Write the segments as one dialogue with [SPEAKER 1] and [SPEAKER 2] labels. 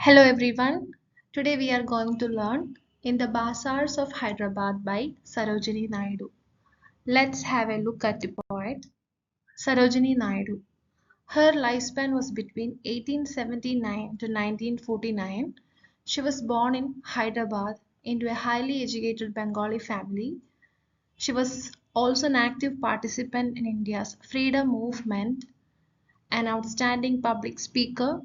[SPEAKER 1] Hello everyone. Today we are going to learn in the Bazaars of Hyderabad by Sarojini Naidu. Let's have a look at the poet Sarojini Naidu. Her lifespan was between 1879 to 1949. She was born in Hyderabad into a highly educated Bengali family. She was also an active participant in India's freedom movement, an outstanding public speaker.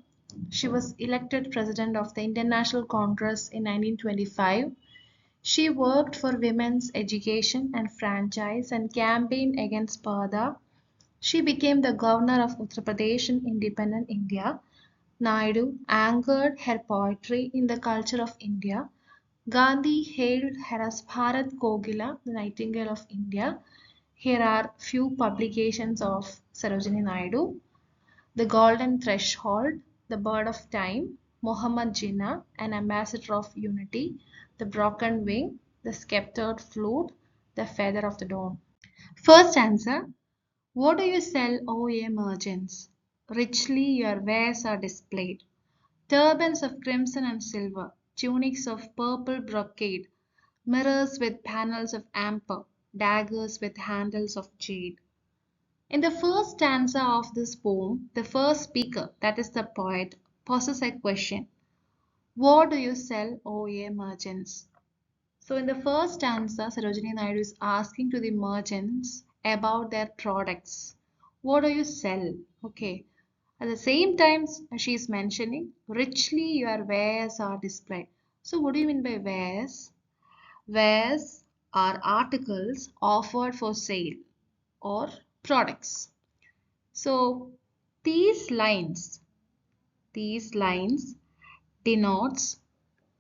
[SPEAKER 1] She was elected president of the International Congress in 1925. She worked for women's education and franchise and campaigned against Pada. She became the governor of Uttar Pradesh in independent India. Naidu anchored her poetry in the culture of India. Gandhi hailed her as Bharat Kogila, the Nightingale of India. Here are few publications of Sarojini Naidu. The Golden Threshold, The Bird of Time, Muhammad Jinnah, An Ambassador of Unity, The Broken Wing, The Sceptred Flute, The Feather of the Dawn. First answer. What do you sell, O ye merchants? Richly your wares are displayed. Turbans of crimson and silver, tunics of purple brocade, mirrors with panels of amber, daggers with handles of jade. In the first stanza of this poem, the first speaker, that is the poet, poses a question. What do you sell, O ye merchants? So in the first stanza, Sarojini Naidu is asking to the merchants about their products. What do you sell? Okay. At the same time, she is mentioning, richly your wares are displayed. So what do you mean by wares? Wares are articles offered for sale or products. So these lines denotes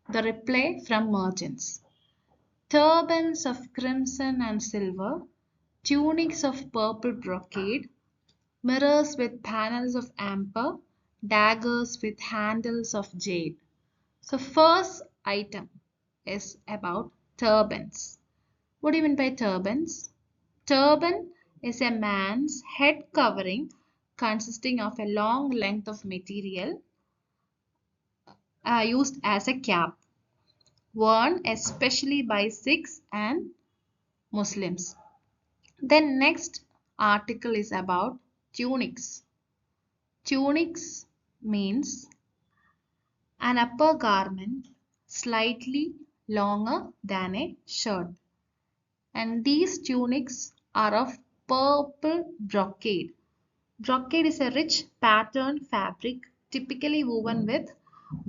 [SPEAKER 1] the reply from merchants. Turbans of crimson and silver, tunics of purple brocade, mirrors with panels of amber, daggers with handles of jade. So first item is about turbans. What do you mean by turbans? Turban is a man's head covering consisting of a long length of material used as a cap, worn especially by Sikhs and Muslims. Then next article is about tunics. Tunics means an upper garment slightly longer than a shirt. And these tunics are of purple brocade. Brocade is a rich patterned fabric typically woven with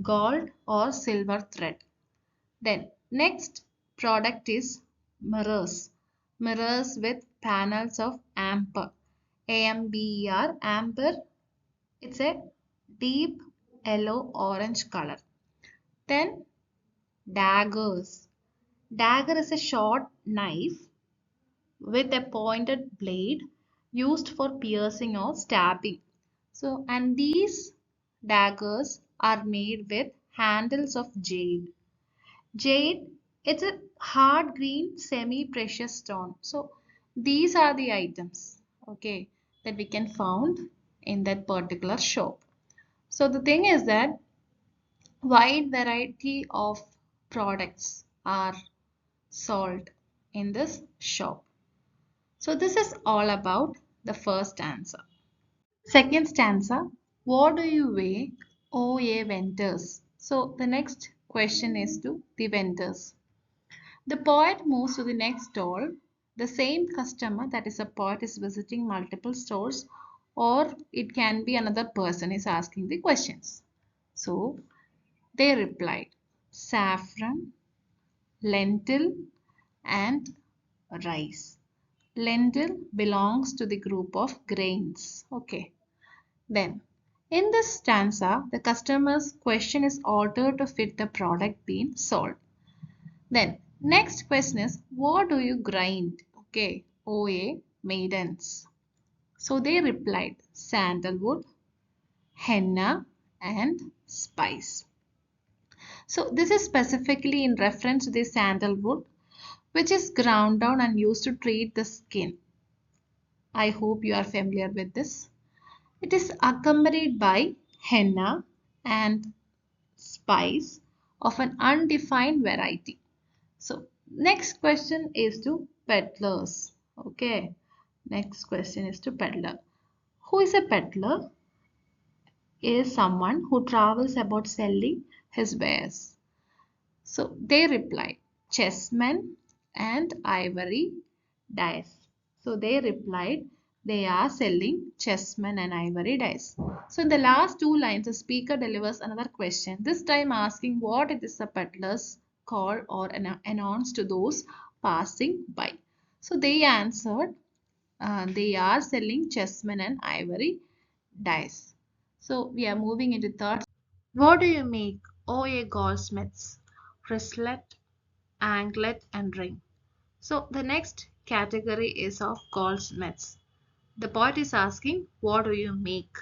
[SPEAKER 1] gold or silver thread. Then next product is mirrors. Mirrors with panels of amber. AMBER, amber, it's a deep yellow orange color. Then daggers. Dagger is a short knife with a pointed blade used for piercing or stabbing. So, and these daggers are made with handles of jade. Jade, it's a hard green semi-precious stone. So, these are the items, okay, that we can found in that particular shop. So, the thing is that wide variety of products are sold in this shop. So this is all about the first stanza. Second stanza, what do you weigh, O ye vendors? So the next question is to the vendors. The poet moves to the next stall. The same customer, that is a poet, is visiting multiple stores, or it can be another person is asking the questions. So they replied, saffron, lentil, and rice. Lentil belongs to the group of grains. Okay. Then, in this stanza, the customer's question is altered to fit the product being sold. Then, next question is, what do you grind? Okay. OA, maidens. So they replied, sandalwood, henna, and spice. So this is specifically in reference to the sandalwood, which is ground down and used to treat the skin. I hope you are familiar with this. It is accompanied by henna and spice of an undefined variety. So next question is to peddlers. Okay. Next question is to peddler. Who is a peddler? Is someone who travels about selling his wares. So they replied, chessmen and ivory dice. So they replied, they are selling chessmen and ivory dice. So in the last two lines, the speaker delivers another question, this time asking what it is the peddlers call or announce to those passing by. So they answered, they are selling chessmen and ivory dice. So we are moving into third. What do you make, O ye goldsmiths? Wristlet, anklet, and ring. So the next category is of goldsmiths. The poet is asking, what do you make?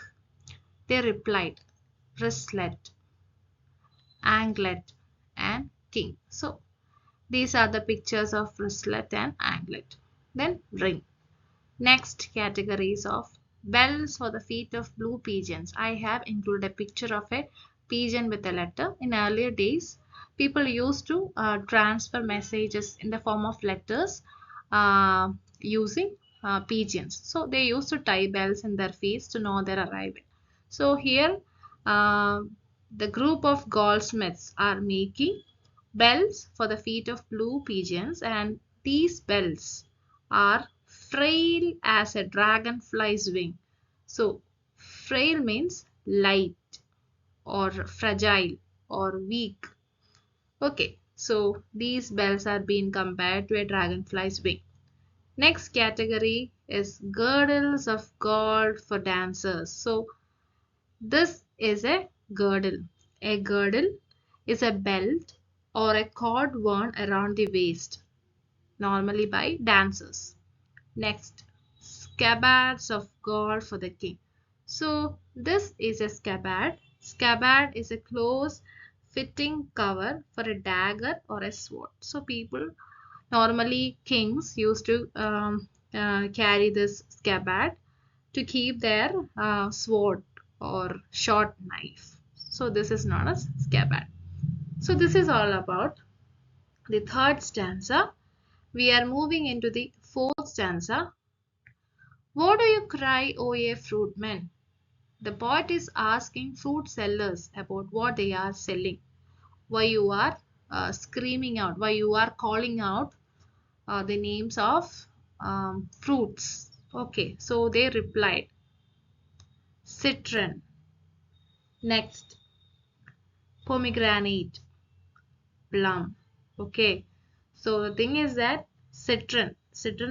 [SPEAKER 1] They replied, wristlet, anklet, and king. So these are the pictures of wristlet and anklet. Then ring. Next categories of bells for the feet of blue pigeons. I have included a picture of a pigeon with a letter. In earlier days, people used to transfer messages in the form of letters using pigeons. So they used to tie bells in their feet to know their arrival. So here, uh, the group of goldsmiths are making bells for the feet of blue pigeons, and these bells are frail as a dragonfly's wing. So, frail means light or fragile or weak. Okay, so these bells are being compared to a dragonfly's wing. Next category is girdles of gold for dancers. So, this is a girdle. A girdle is a belt or a cord worn around the waist, normally by dancers. Next, scabbards of gold for the king. So this is a scabbard. Scabbard is a close fitting cover for a dagger or a sword. So people, normally kings, used to carry this scabbard to keep their sword or short knife. So this is known as scabbard. So this is all about the third stanza. We are moving into the fourth stanza. What do you cry, O ye fruitmen? The poet is asking fruit sellers about what they are selling. Why you are screaming out, why you are calling out the names of fruits. Okay, so they replied, citron. Next, pomegranate, plum. Okay, so the thing is that citron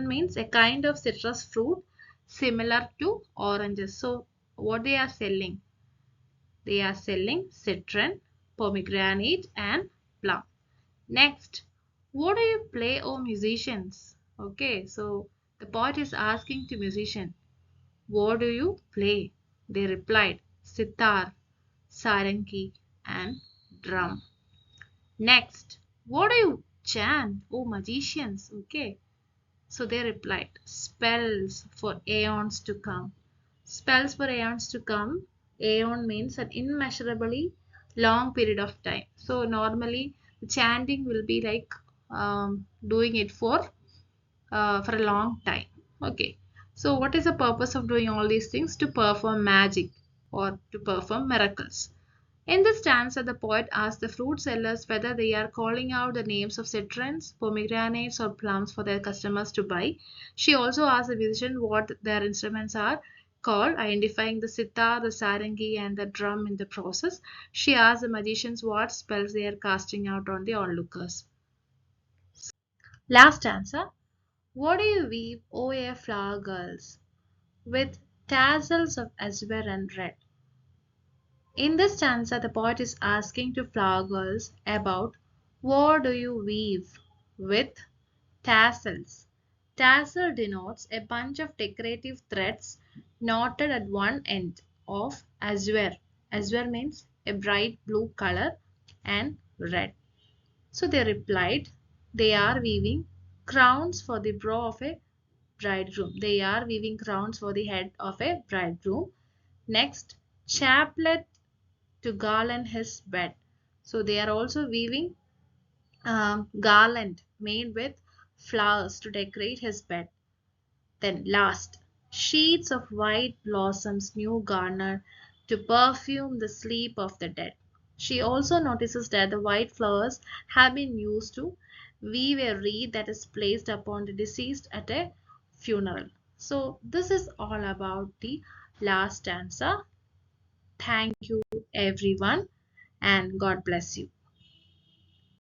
[SPEAKER 1] means a kind of citrus fruit similar to oranges. So what they are selling, they are selling citron, pomegranate, and plum. Next, what do you play, oh musicians? Okay, so the poet is asking to musician, what do you play? They replied, sitar, sarangi, and drum. Next, what do you chant, oh magicians? Okay, so they replied, spells for aeons to come. Spells for aeons to come. Aeon means an immeasurably long period of time. So normally the chanting will be like doing it for a long time. Okay. So what is the purpose of doing all these things? To perform magic or to perform miracles. In this stanza, the poet asks the fruit sellers whether they are calling out the names of citrons, pomegranates, or plums for their customers to buy. She also asks the musician what their instruments are called, identifying the sitar, the sarangi, and the drum in the process. She asks the magicians what spells they are casting out on the onlookers. Last stanza. What do you weave, O ye flower girls, with tassels of azure and red? In this stanza, the poet is asking to flower girls about what do you weave with tassels. Tassel denotes a bunch of decorative threads knotted at one end of azure. Azure means a bright blue color and red. So they replied, they are weaving crowns for the brow of a bridegroom. They are weaving crowns for the head of a bridegroom. Next, chaplet to garland his bed. So they are also weaving garland made with flowers to decorate his bed. Then last, sheets of white blossoms new garner to perfume the sleep of the dead. She also notices that the white flowers have been used to weave a wreath that is placed upon the deceased at a funeral. So this is all about the last stanza. Thank you everyone and God bless you.